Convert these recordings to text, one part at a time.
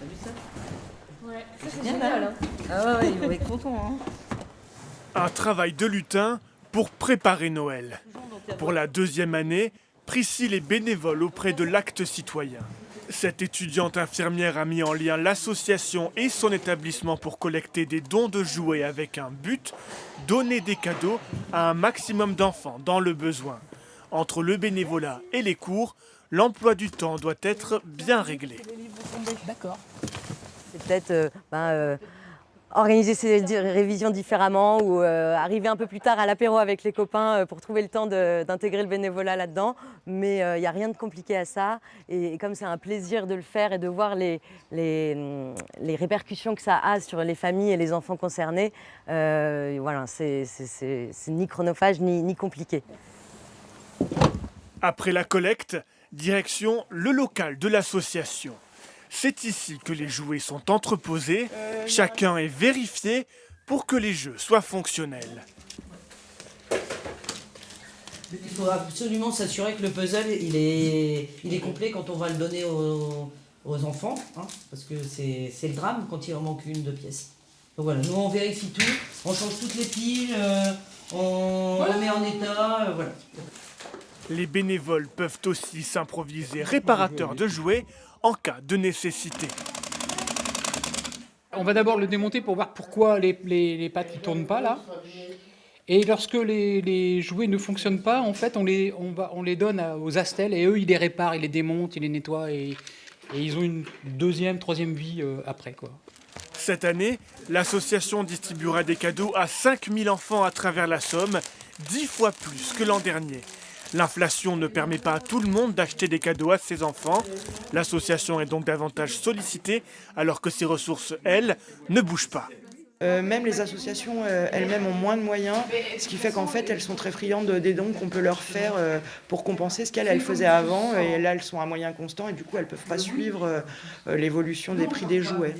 vu ça? Ouais, ça c'est Bien, génial. hein. Hein. Ah ouais, ils vont être contents. Hein. Un travail de lutin pour préparer Noël. Pour la deuxième année, Priscille est bénévole auprès de l'Acte Citoyen. Cette étudiante infirmière a mis en lien l'association et son établissement pour collecter des dons de jouets avec un but, donner des cadeaux à un maximum d'enfants dans le besoin. Entre le bénévolat et les cours, l'emploi du temps doit être bien réglé. D'accord. C'est peut-être organiser ses révisions différemment ou arriver un peu plus tard à l'apéro avec les copains pour trouver le temps d'intégrer le bénévolat là-dedans. Mais il n'y a rien de compliqué à ça. Et comme c'est un plaisir de le faire et de voir les répercussions que ça a sur les familles et les enfants concernés, voilà, c'est ni chronophage ni compliqué. Après la collecte, direction le local de l'association. C'est ici que les jouets sont entreposés, chacun est vérifié pour que les jeux soient fonctionnels. Il faut absolument s'assurer que le puzzle il est complet quand on va le donner aux enfants, hein, parce que c'est le drame quand il en manque une, deux pièces. Donc voilà, nous on vérifie tout, on change toutes les piles, on remet en état, voilà. Les bénévoles peuvent aussi s'improviser réparateurs de jouets en cas de nécessité. On va d'abord le démonter pour voir pourquoi les pattes ne tournent pas là. Et lorsque les jouets ne fonctionnent pas, en fait, on les donne aux Astel et eux, ils les réparent, ils les démontent, ils les nettoient et ils ont une deuxième, troisième vie après, quoi. Cette année, l'association distribuera des cadeaux à 5000 enfants à travers la Somme, 10 fois plus que l'an dernier. L'inflation ne permet pas à tout le monde d'acheter des cadeaux à ses enfants. L'association est donc davantage sollicitée alors que ses ressources, elles, ne bougent pas. Même les associations elles-mêmes ont moins de moyens, ce qui fait qu'en fait elles sont très friandes des dons qu'on peut leur faire pour compenser ce qu'elles faisaient avant. Et là elles sont à moyens constants et du coup elles ne peuvent pas suivre l'évolution des prix des jouets.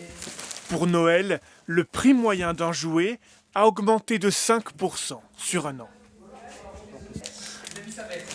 Pour Noël, le prix moyen d'un jouet a augmenté de 5% sur un an. Ça va être.